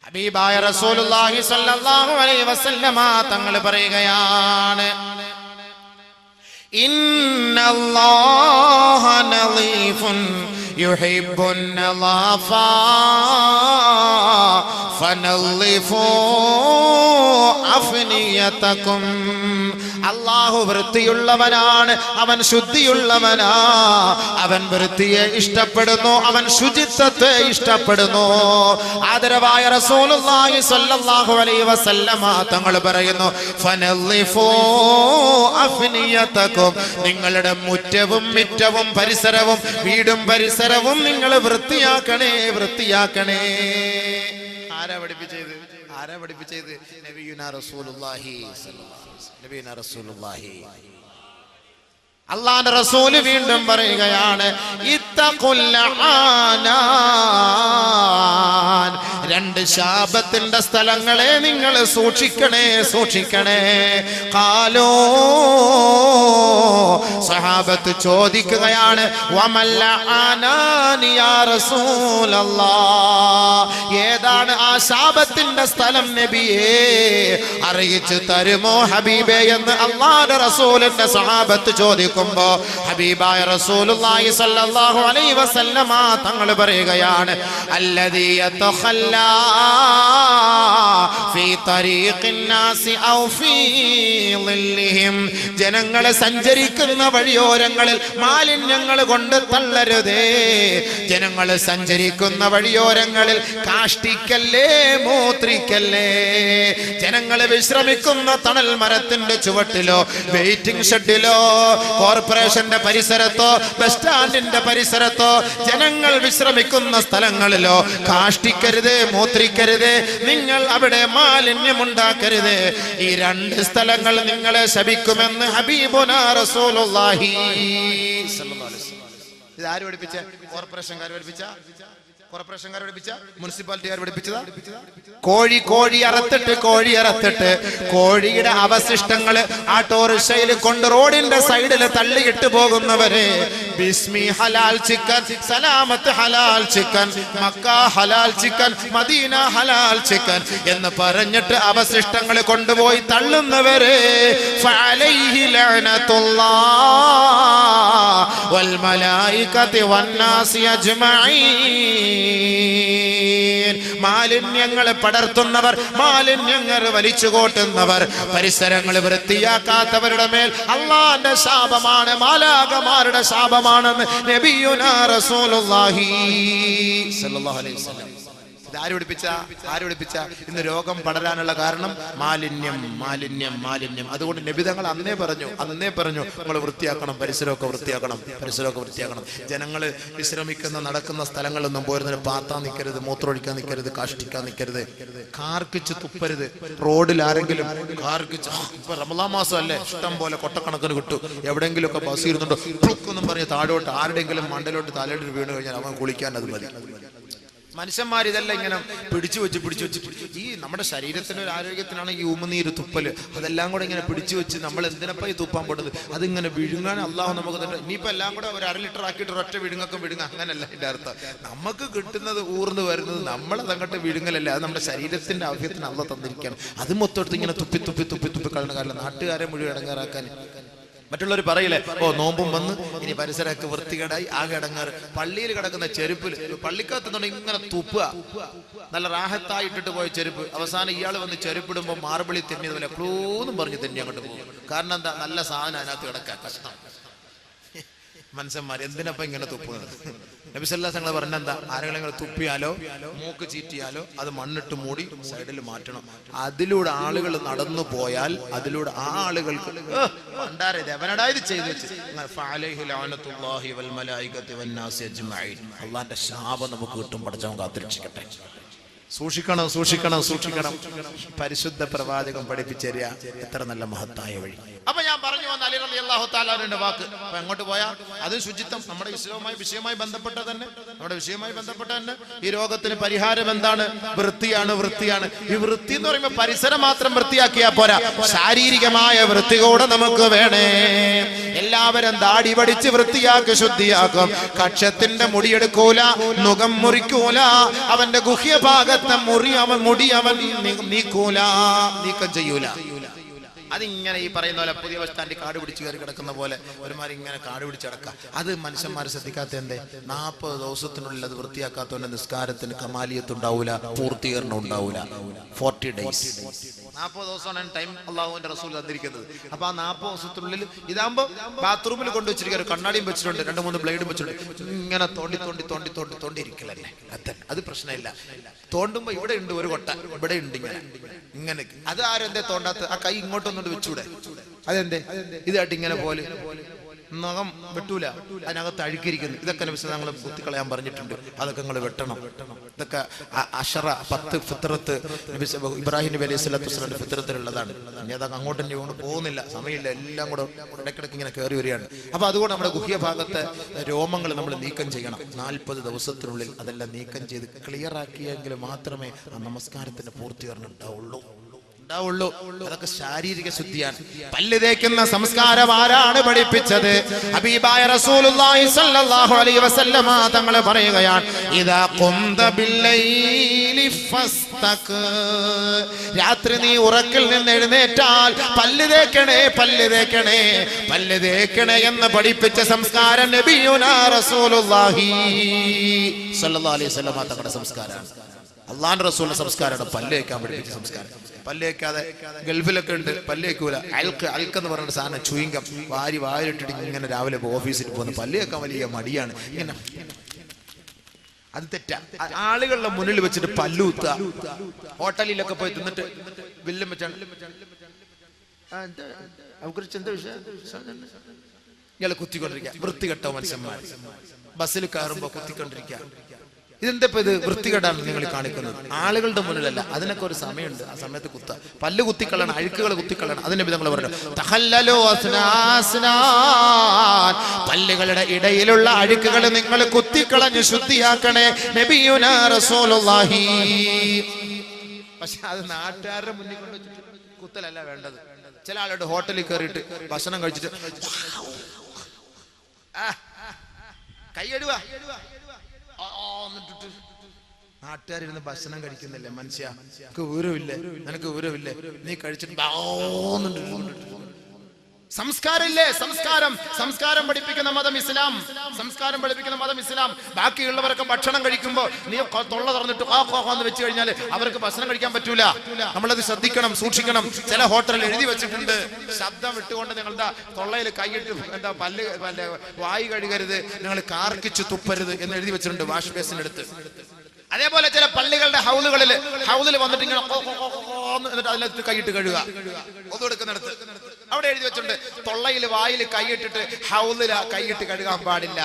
ഹബീബായ റസൂലുള്ളാഹി സ്വല്ലല്ലാഹു അലൈഹി വസല്ലമ തങ്ങൾ പറയുകയാണ്, ഇന്നല്ലാഹ നളീഫുൻ യുഹിബ്ബുൻ നളാഫ ഫനളിഫു അഫ്നിയതകും. അല്ലാഹു വൃത്തിയുള്ളവനാണ്, അവൻ ശുദ്ധിയുള്ളവനാ, അവൻ വൃത്തിയെ ഇഷ്ടപ്പെടുന്നു, അവൻ ശുചിത്വത്തെ ഇഷ്ടപ്പെടുന്നു. ആദരവായ റസൂലുള്ളാഹി സ്വല്ലല്ലാഹു അലൈഹി വസല്ലമ തങ്ങൾ പറയുന്നു, ഫനളിഫു അഫ്നിയതകും. നിങ്ങളുടെ മുറ്റവും മിറ്റവും പരിസരവും വീടും പരിസരവും നിങ്ങൾ വൃത്തിയാക്കണേ, വൃത്തിയാക്കണേ. ആരാ പഠിപ്പിച്ചത്? ആരാ പഠിപ്പിച്ചത്? നബിയുനാ റസൂലുള്ളാഹി സ്വല്ലല്ലാഹു അലൈഹി വസല്ലം. നബിയുനാ റസൂലുള്ളാഹി. അല്ലാഹുവിന്റെ റസൂൽ വീണ്ടും പറയുകയാണ്, ഇത്തഖുൽ ആനാൻ. രണ്ട് ശാപത്തിന്റെ സ്ഥലങ്ങളെ നിങ്ങൾ സൂക്ഷിക്കണേ, സൂക്ഷിക്കണേ. ഖാലൂ, സഹാബത്ത് ചോദിക്കുകയാണ്, വമൽ ആനാൻ യാ റസൂലല്ലാഹ്, ഏതാണ് ആ ശാപത്തിന്റെ സ്ഥലം നബിയേ, അറിയിച്ചു തരുമോ ഹബീബേ എന്ന് അല്ലാഹുവിന്റെ റസൂലിന്റെ സഹാബത്ത് ചോദിക്കുമ്പോ ഹബീബായ റസൂലുള്ളാഹി സ്വല്ലല്ലാഹു അലൈഹി വസല്ലമ തങ്ങൾ പറയുകയാണ്, അല്ലദീ യതഖല്ലാ ഫീ തരീഖിൻ നാസി ഔ ഫീ ളില്ലിഹിം. ജനങ്ങളെ സഞ്ചരിക്കുന്ന വഴിയോരങ്ങളിൽ മാലിന്യങ്ങൾ കൊണ്ട് തള്ളരുതേ. ജനങ്ങൾ സഞ്ചരിക്കുന്ന വഴിയോരങ്ങളിൽ കാഷ്ടിക്കല്ലേ, മൂത്രിക്കല്ലേ. ജനങ്ങൾ വിശ്രമിക്കുന്ന തണൽ മരത്തിന്റെ ചുവട്ടിലോ വെയിറ്റിംഗ് ഷെഡിലോ കോർപ്പറേഷന്റെ പരിസരത്തോ ബസ് സ്റ്റാൻഡിന്റെ പരിസരത്തോ ജനങ്ങൾ വിശ്രമിക്കുന്ന സ്ഥലങ്ങളിലോ കാഷ്ടിക്കരുത്, മൂത്രിക്കരുത്. നിങ്ങൾ അവിടെ മാലിന്യമുണ്ടാക്കരുത്. ഈ രണ്ട് സ്ഥലങ്ങൾ നിങ്ങളെ ശപിക്കുമെന്ന് ഹബീബുനാ റസൂലുള്ളാഹി സ്വല്ലല്ലാഹു അലൈഹി വസല്ലം. ഇത് ആര് പഠിപ്പിച്ച? കോർപ്പറേഷൻകാർ പഠിപ്പിച്ച? കോർപ്പറേഷൻകാർ പഠിപ്പിച്ച? മുനിസിപ്പാലിറ്റിക്കാർ പഠിപ്പിച്ചതാ? കോഴി അറുത്തിട്ട് കോഴിയുടെ അവശിഷ്ടങ്ങൾ ആട്ടോറിക്ഷയിൽ കൊണ്ട് റോഡിന്റെ സൈഡിൽ തള്ളിയിട്ട് പോകുന്നവരെ ബിസ്മി ഹലാൽ ചിക്കൻ, സലാമത്ത് ഹലാൽ ചിക്കൻ, മക്ക ഹലാൽ ചിക്കൻ, മദീന ഹലാൽ ചിക്കൻ എന്ന് പറഞ്ഞിട്ട് അവശിഷ്ടങ്ങൾ കൊണ്ടുപോയി തള്ളുന്നവരെ ഫഅലൈഹി ലഅനത്തുല്ലാഹ് വൽ മലായികതി വന്നാസി അജ്മഈൻ. മാലിന്യങ്ങൾ പടർത്തുന്നവർ, മാലിന്യങ്ങൾ വലിച്ചു കോട്ടുന്നവർ, പരിസരങ്ങൾ വൃത്തിയാക്കാത്തവരുടെ മേൽ അല്ലാഹുവിന്റെ ശാപമാണ്, മാലാഖമാരുടെ ശാപമാണെന്ന് നബിയുനാ റസൂലുള്ളാഹി സ്വല്ലല്ലാഹു അലൈഹി വസല്ലം. ആര് പഠിപ്പിച്ച? ഇന്ന് രോഗം പടരാനുള്ള കാരണം മാലിന്യം, മാലിന്യം, മാലിന്യം. അതുകൊണ്ട് നബി തങ്ങൾ അന്നേ പറഞ്ഞു നിങ്ങൾ വൃത്തിയാക്കണം, പരിസരമൊക്കെ വൃത്തിയാക്കണം, പരിസരമൊക്കെ വൃത്തിയാക്കണം. ജനങ്ങൾ വിശ്രമിക്കുന്ന നടക്കുന്ന സ്ഥലങ്ങളിലൊന്നും പോരുന്നതിന് പാത്താൻ നിൽക്കരുത്, മൂത്രമൊഴിക്കാൻ നിൽക്കരുത്, കാഷ്ടിക്കാൻ നിൽക്കരുത്, കാർക്കിച്ച് തുപ്പരുത്. റോഡിൽ ആരെങ്കിലും കാർക്കിച്ച്, ഇപ്പൊ റമളാൻ മാസം അല്ലേ, ഇഷ്ടം പോലെ കൊട്ടക്കണക്കിന് കിട്ടും. എവിടെയെങ്കിലുമൊക്കെ ബസ് ഇരുന്നുണ്ടോ പ്ലുക്കെന്നും പറഞ്ഞ് താഴോട്ട് ആരുടെയെങ്കിലും മണ്ടലോട്ട് തലയിട്ട് വീണ് കഴിഞ്ഞാൽ അവൻ കുളിക്കാൻ അത് മതി. മനുഷ്യന്മാർ ഇതെല്ലാം ഇങ്ങനെ പിടിച്ചു വെച്ച് ഈ നമ്മുടെ ശരീരത്തിന് ഒരു ആരോഗ്യത്തിനാണ് ഈ ഉമിനീര് തുപ്പല്, അതെല്ലാം കൂടെ ഇങ്ങനെ പിടിച്ചു വെച്ച് നമ്മൾ എന്തിനപ്പോ ഈ തുപ്പാൻ പോടുന്നത്? അതിങ്ങനെ വിഴുങ്ങാൻ അള്ളാഹു നമുക്ക് തന്നെ. ഇനിയിപ്പോ എല്ലാം കൂടെ ഒരു 1/2 ലിറ്റർ ആക്കിയിട്ട് ഒരൊറ്റ വിഴുങ്ങ, അങ്ങനല്ല ഇതിന്റെ അർത്ഥം. നമുക്ക് കിട്ടുന്നത് ഊർന്ന് വരുന്നത് നമ്മളതങ്ങോട്ട് വിഴുങ്ങലല്ല, അത് നമ്മുടെ ശരീരത്തിന്റെ ആവശ്യത്തിന് അള്ളാഹ് തന്നിരിക്കുകയാണ്. അത് മൊത്തം ഇങ്ങനെ തുപ്പി കളയുന്ന കാരണം നാട്ടുകാരെ മുഴുവൻ ഇടങ്ങാറാക്കാൻ. മറ്റുള്ളവർ പറയില്ലേ, ഓ നോമ്പും വന്ന് ഇനി പരിസരമൊക്കെ വൃത്തികേടായി ആകെ ഇടങ്ങാറ്. പള്ളിയിൽ കിടക്കുന്ന ചെരുപ്പിൽ പള്ളിക്കകത്തുനിന്ന് ഇങ്ങനെ തുപ്പുക, നല്ല റാഹത്തായിട്ടിട്ട് പോയ ചെരുപ്പ്, അവസാനം ഇയാൾ വന്ന് ചെരുപ്പിടുമ്പോൾ മാർബിളി തെന്നിയതുപോലെ ക്ലൂന്നും പറഞ്ഞ് തെന്നി അങ്ങോട്ട് പോകും. കാരണം എന്താ? നല്ല സാധനം അതിനകത്ത് കിടക്കാൻ കഷ്ടം. മനുഷ്യന്മാർ എന്തിനപ്പം ഇങ്ങനെ തുപ്പുന്നത്? നബി സല്ലല്ലാഹു അലൈഹി വസല്ലം പറഞ്ഞെന്താ? ആരെങ്കിലും തുപ്പിയാലോ മൂക്ക് ചീറ്റിയാലോ അത് മണ്ണിട്ട് മൂടി സൈഡിൽ മാറ്റണം. അതിലൂടെ ആളുകൾ നടന്നു പോയാൽ അതിലൂടെ ആ ആളുകൾക്ക് അവനടായത് ചെയ്തു വെച്ച് അള്ളാന്റെ ശാപം നമുക്ക് കിട്ടും. പടച്ചവൻ കാത്തിരക്ഷിക്കട്ടെ. സൂക്ഷിക്കണം, സൂക്ഷിക്കണം, സൂക്ഷിക്കണം. പരിശുദ്ധ പ്രവാചകൻ പഠിപ്പിച്ചേരിയ എത്ര നല്ല മഹത്തായ വഴി. അപ്പൊ ഞാൻ പറഞ്ഞു വന്ന അലി റളിയല്ലാഹു റളിയല്ലാഹു തആല അൻഹുവിന്റെ വാക്ക്. അപ്പൊ എങ്ങോട്ട് പോയാ അത് ശുചിത്വം, നമ്മുടെ വിഷയവുമായി ബന്ധപ്പെട്ട തന്നെ, നമ്മുടെ വിഷയവുമായി ബന്ധപ്പെട്ട തന്നെ. ഈ രോഗത്തിന് പരിഹാരം എന്താണ്? വൃത്തിയാണ്. വൃത്തിയാണ്. ഈ വൃത്തി എന്ന് പറയുമ്പോൾ പരിസരം മാത്രം വൃത്തിയാക്കിയാ പോരാ, ശാരീരികമായ വൃത്തി കൂടെ നമുക്ക് വേണേ. എല്ലാവരും താടി പഠിച്ച് വൃത്തിയാക്കി ശുദ്ധിയാക്കും. കക്ഷത്തിന്റെ മുടിയെടുക്കൂല, മുഖം മുറിക്കൂല, അവന്റെ ഗുഹ്യഭാഗത്തെ മുടി അവൻ നീക്കം ചെയ്യൂല. അതിങ്ങനെ ഈ പറയുന്ന പോലെ പുതിയ ബസ് സ്റ്റാൻഡിൽ കാട് പിടിച്ച് കയറി കിടക്കുന്ന പോലെ ഒരുമാതിരി ഇങ്ങനെ കാട് പിടിച്ചടക്കാം. അത് മനുഷ്യന്മാർ ശ്രദ്ധിക്കാത്ത എന്തേ? 40 ദിവസത്തിനുള്ളിൽ അത് വൃത്തിയാക്കാത്തവന്റെ നിസ്കാരത്തിന് കമാലിയത്ത് ഉണ്ടാവൂല, പൂർത്തീകരണം ഉണ്ടാവൂല. 40 days, 40 ദിവസമാണ് ടൈം അള്ളാഹുവിന്റെ റസൂൽ തന്നിരിക്കുന്നത്. അപ്പൊ ആ 40 ദിവസത്തിനുള്ളിൽ ഇതാകുമ്പോ ബാത്റൂമിൽ കൊണ്ടുവച്ചിരിക്കുക, കണ്ണാടിയും വെച്ചിട്ടുണ്ട്, 2-3 ബ്ലേഡും വെച്ചിട്ടുണ്ട്. ഇങ്ങനെ തോണ്ടിയിരിക്കലല്ലേ, അത് പ്രശ്നമില്ല. തോണ്ടുമ്പോ ഇവിടെ ഉണ്ട് ഒരു കൊട്ട, ഇവിടെ ഉണ്ട് ഇങ്ങനെ. അത് ആരെന്തേ തോണ്ടാത്ത? ആ കൈ ഇങ്ങോട്ടൊന്നും വെച്ചൂടെ? അതെന്തേ? ഇതായിട്ട് ഇങ്ങനെ പോലെ നഖം വെട്ടൂല, അതിനകത്ത് അഴുക്കിരിക്കുന്നു. ഇതൊക്കെ ഞങ്ങൾ കുത്തിക്കളയാൻ പറഞ്ഞിട്ടുണ്ട്. അതൊക്കെ നിങ്ങൾ വെട്ടണം. ഇതൊക്കെ 10 ഫിത്രത്ത് ഇബ്രാഹിം നബി അലൈഹി സ്വലാത്തു വസ്സലാമിന്റെ ഫിത്രത്തിലുള്ളതാണ്. ഇനി അതൊക്കെ അങ്ങോട്ടും ഇങ്ങോട്ട് പോകുന്നില്ല, സമയമില്ല, എല്ലാം കൂടെ ഇടയ്ക്കിടയ്ക്ക് ഇങ്ങനെ കയറി വരികയാണ്. അപ്പൊ അതുകൊണ്ട് നമ്മുടെ ഗുഹ്യ ഭാഗത്തെ രോമങ്ങൾ നമ്മൾ നീക്കം ചെയ്യണം. 40 ദിവസത്തിനുള്ളിൽ അതെല്ലാം നീക്കം ചെയ്ത് ക്ലിയർ ആക്കിയെങ്കിൽ മാത്രമേ ആ നമസ്കാരത്തിന്റെ പൂർത്തീകരണം ഉണ്ടാവുള്ളൂ. അതൊക്കെ ശാരീരിക ശുദ്ധിയാണ്. പല്ല് തേക്കുന്ന സംസ്കാരം ആരാണ് പഠിപ്പിച്ചത്? ഹബീബായ റസൂലുള്ളാഹി സ്വല്ലല്ലാഹു അലൈഹി വസല്ലമ തങ്ങൾ പറയുകയാണ്, ഇദാ ഖുംത ബില്ലൈലി ഫസ്തക്, രാത്രി നീ ഉറക്കിൽ നിന്ന് എഴുന്നേറ്റാൽ പല്ല് തേക്കണേ, പല്ല് തേക്കണേ, പല്ല് തേക്കണേ എന്ന് പഠിപ്പിച്ച സംസ്കാരം നബിയുനാ റസൂലുള്ളാഹി സ്വല്ലല്ലാഹു അലൈഹി വസല്ലമ തങ്ങളുടെ സംസ്കാരമാണ്. അള്ളാഹുവിന്റെ റസൂലിന്റെ സംസ്കാരമാണ് പല്ല് തേക്കാൻ പഠിപ്പിച്ച സംസ്കാരം. പല്ല് തേക്കാതെ ഗൾഫിലൊക്കെ ഉണ്ട്, പല്ല് തേക്കൂല. അൽക്കെന്ന് പറഞ്ഞ സാധനം ചുയിങ്കം വാരിട്ടിട്ട് ഇങ്ങനെ രാവിലെ ഓഫീസിൽ പോകുന്നു. പല്ല് തേക്കാൻ വലിയ മടിയാണ്. ഇങ്ങനെ അത് തെറ്റാ. ആളുകളുടെ മുന്നിൽ വെച്ചിട്ട് പല്ല് കുത്തുക. ഹോട്ടലിലൊക്കെ പോയി തിന്നിട്ട് വില്ലും വെച്ചാണ് എന്താ വിഷയം, ഇയാളെ കുത്തിക്കൊണ്ടിരിക്കുക. വൃത്തികെട്ട മനുഷ്യന്മാർ ബസ്സിൽ കയറുമ്പോ കുത്തിക്കൊണ്ടിരിക്കുക. ഇതെന്താ ഇത്? വൃത്തികേടാണ് നിങ്ങൾ കാണിക്കുന്നത്. ആളുകളുടെ മുന്നിലല്ല, അതിനൊക്കെ ഒരു സമയമുണ്ട്. ആ സമയത്ത് പല്ല് കുത്തിക്കളണം, അഴുക്കുകൾ കുത്തിക്കളണം. അതിന്റെ വിധങ്ങൾ പറഞ്ഞു, പല്ലുകളുടെ ഇടയിലുള്ള അഴുക്കുകൾ നിങ്ങൾ കുത്തിക്കളഞ്ഞ് ശുദ്ധിയാക്കണേ നബിയുനാ റസൂലുള്ളാഹി. പക്ഷെ അത് നാട്ടുകാരുടെ മുന്നിൽ കൊണ്ട് കുത്തലല്ല വേണ്ടത്. ചില ആളുടെ ഹോട്ടലിൽ കയറിയിട്ട് ഭക്ഷണം കഴിച്ചിട്ട് കൈയടുവാ, നാട്ടുകാരിരുന്ന് ഭക്ഷണം കഴിക്കുന്നില്ലേ മനുഷ്യ? നിനക്ക് ഊരവില്ലേ? നിനക്ക് ഊരവില്ലേ? നീ കഴിച്ചിട്ട് സംസ്കാരമില്ലേ? സംസ്കാരം പഠിപ്പിക്കുന്ന മതം ഇസ്ലാം. സംസ്കാരം പഠിപ്പിക്കുന്ന മതം ഇസ്ലാം. ബാക്കിയുള്ളവരൊക്കെ ഭക്ഷണം കഴിക്കുമ്പോ നീ തൊള്ള തുറന്നിട്ട് എന്ന് വെച്ച് കഴിഞ്ഞാൽ അവർക്ക് ഭക്ഷണം കഴിക്കാൻ പറ്റൂല. നമ്മളത് ശ്രദ്ധിക്കണം, സൂക്ഷിക്കണം. ചില ഹോട്ടലിൽ എഴുതി വെച്ചിട്ടുണ്ട്, ശബ്ദം വിട്ടുകൊണ്ട് നിങ്ങളുടെ തൊള്ളയിൽ കൈയിട്ട് പല്ല് വായി കഴുകരുത്, നിങ്ങൾ കാർക്കിച്ച് തുപ്പരുത് എന്ന് എഴുതി വെച്ചിട്ടുണ്ട് വാഷ് ബേസിന്റെ അടുത്ത്. അതേപോലെ ചില പള്ളികളുടെ ഹൗദിൽ വന്നിട്ട് ഇങ്ങനെ എന്നിട്ട് അതിനകത്ത് കൈയിട്ട് കഴുകുക. ഒതുകൊടുക്കുന്നിടത്ത് അവിടെ എഴുതി വെച്ചിട്ടുണ്ട്, തൊള്ളയിൽ വായിൽ കൈയിട്ടിട്ട് ഹൗദിൽ കൈയിട്ട് കഴുകാൻ പാടില്ല.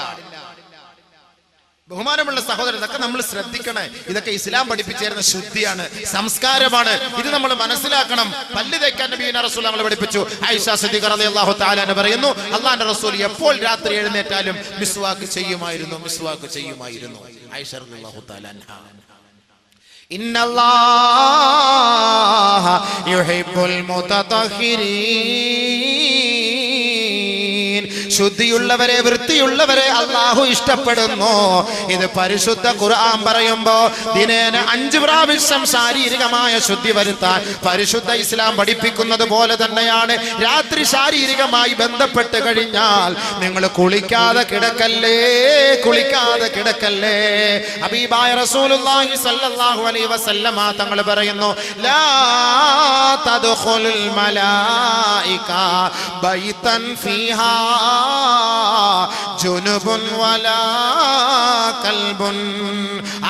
ബഹുമാനമുള്ള സഹോദരൻ, ഇതൊക്കെ നമ്മൾ ശ്രദ്ധിക്കണേ. ഇതൊക്കെ ഇസ്ലാം പഠിപ്പിച്ചിരുന്ന ശുദ്ധിയാണ്, സംസ്കാരമാണ്. ഇത് നമ്മൾ മനസ്സിലാക്കണം. പല്ല് തേക്കാൻ നബിയുനാ റസൂൽ ഞങ്ങൾ പഠിപ്പിച്ചു. ആയിഷ സിദ്ദീഖ റളിയല്ലാഹു തആല അൻഹ പറയുന്നു, അല്ലാഹുവിന്റെ റസൂൽ എപ്പോൾ രാത്രി എഴുന്നേറ്റാലും മിസ്വാക്ക് ചെയ്യുമായിരുന്നു. ആയിഷ റളിയല്ലാഹു തആല അൻഹ. ഇന്നല്ലാഹ യുഹിബ്ബുൽ മുതതഹിരീൻ, ശുദ്ധിയുള്ളവരെ, വൃത്തിയുള്ളവരെ അല്ലാഹു ഇഷ്ടപ്പെടുന്നു. ഇത് പരിശുദ്ധ ഖുർആൻ പറയുമ്പോ ദിനേന 5 പ്രാവശ്യം ശാരീരികമായ ശുദ്ധി വരുത്താൻ പരിശുദ്ധ ഇസ്ലാം പഠിപ്പിക്കുന്നത് പോലെ തന്നെയാണ്. രാത്രി ശാരീരികമായി ബന്ധപ്പെട്ട് കഴിഞ്ഞാൽ നിങ്ങൾ കുളിക്കാതെ കിടക്കല്ലേ. ഹബീബായ റസൂലുള്ളാഹി സ്വല്ലല്ലാഹു അലൈഹി വസല്ലമ തങ്ങൾ പറയുന്നു, ലാ തദ്ഖുലുൽ മലായിക ബൈതൻ ഫീഹാ ജുനുബുൻ വലാ കൽബുൻ.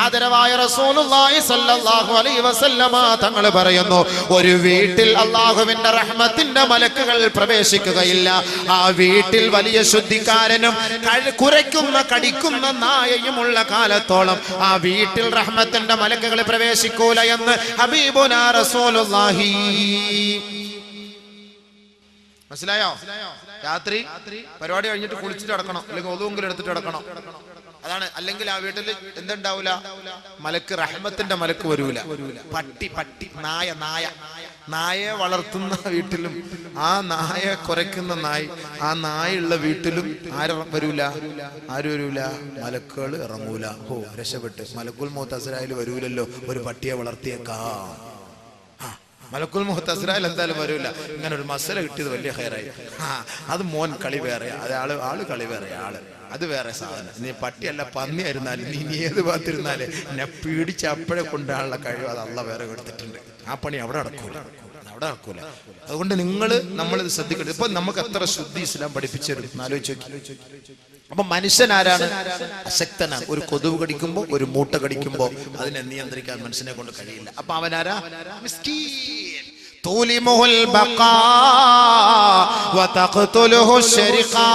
ആദരവായ റസൂലുള്ളാഹി സ്വല്ലല്ലാഹു അലൈഹി വസല്ലമ തങ്ങൾ പറയുന്നു, ഒരു വീട്ടിൽ അല്ലാഹുവിന്റെ റഹ്മത്തിന്റെ മലക്കുകൾ പ്രവേശിക്കുകയില്ല. ആ വീട്ടിൽ വലിയ ശുദ്ധിക്കാരനും കുരയ്ക്കുന്ന കടിക്കുന്ന നായയുമുള്ള കാലത്തോളം ആ വീട്ടിൽ റഹ്മത്തിന്റെ മലക്കുകൾ പ്രവേശിക്കൂല എന്ന് ഹബീബുനാ റസൂലുള്ളാഹി. മനസ്സിലായോ? രാത്രി പരിപാടി കഴിഞ്ഞിട്ട് കുളിച്ചിട്ട് കിടക്കണം, അല്ലെങ്കിൽ ഒതുവെങ്കിലും എടുത്തിട്ട് കിടക്കണം. അതാണ്. അല്ലെങ്കിൽ ആ വീട്ടിൽ എന്തുണ്ടാവൂല? മലക്ക്, റഹ്മത്തിന്റെ മലക്ക് വരൂല. പട്ടി നായയെ വളർത്തുന്ന വീട്ടിലും ആ നായയെ കുരയ്ക്കുന്ന ആ നായുള്ള വീട്ടിലും ആരും വരൂല. മലക്കുകൾ ഇറങ്ങൂല. രക്ഷപ്പെട്ട്. മലക്കുൽ മൗത്ത് അസ്രായിൽ വരൂലല്ലോ, ഒരു പട്ടിയെ വളർത്തിയേക്കാം. മലക്കുൽ മൗത്ത് അസ്രായിൽ എന്തായാലും വരൂല. ഇങ്ങനെ ഒരു മസല കിട്ടിയത് വലിയ ഹൈറായി. അത് മോൻ കളി വേറെ, അത് ആള് കളി വേറെ, അത് വേറെ സാധനം. നീ പട്ടിയല്ല പന്നിയായിരുന്നാലും നീ ഏത് ഭാഗത്തിരുന്നാലേ എന്നെ പിടിച്ച് അപ്പോഴെ കൊണ്ടാനുള്ള കഴിവ് അത് അള്ളാഹ് വേറെ കൊടുത്തിട്ടുണ്ട്. ആ പണി അവിടെ നടക്കൂല. അതുകൊണ്ട് നമ്മളിത് ശ്രദ്ധിക്കരുത്. ഇപ്പൊ നമുക്ക് എത്ര ശുദ്ധി ഇസ്ലാം പഠിപ്പിച്ചു തരും ആലോചിച്ച് നോക്കി. അപ്പൊ മനുഷ്യൻ ആരാണ്? അശക്തനാണ്. ഒരു കൊതുവ് കടിക്കുമ്പോ, ഒരു മൂട്ട കടിക്കുമ്പോ അതിനെ നിയന്ത്രിക്കാൻ മനുഷ്യനെ കൊണ്ട് കഴിയില്ല. അപ്പൊ അവനാരാ? മിസ്കീൻ. തൂലിമുൽ ബഖാ വതഖ്തുലുഹു ശരിഖാ.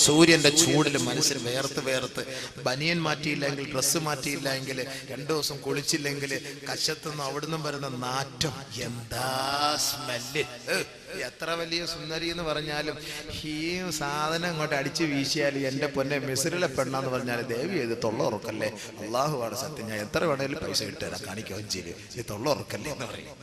സൂര്യന്റെ ചൂടിൽ മനുഷ്യൻ വേർത്ത് ബനിയൻ മാറ്റിയില്ലെങ്കിൽ, ഡ്രസ്സ് മാറ്റിയില്ലെങ്കിൽ, 2 ദിവസം കുളിച്ചില്ലെങ്കിൽ കശത്തുനിന്ന് അവിടുന്ന് വരുന്ന നാറ്റം, എന്താ സ്മെല്ല്! എത്ര വലിയ സുന്ദരി എന്ന് പറഞ്ഞാലും ഈ സാധനം അങ്ങോട്ട് അടിച്ചു വീശിയാൽ എന്റെ പൊന്നെ മിസ്രിലെ പെണ്ണാന്ന് പറഞ്ഞാൽ ദേവി ഇത് തൊള്ള ഉറക്കല്ലേ, അള്ളാഹുവാണ് സത്യം, ഞാൻ എത്ര വേണേലും പൈസ കിട്ടുതരാം, കാണിക്കുകയും ചെയ്യും, ഈ തൊള്ള ഉറക്കല്ലേ എന്ന് പറയും.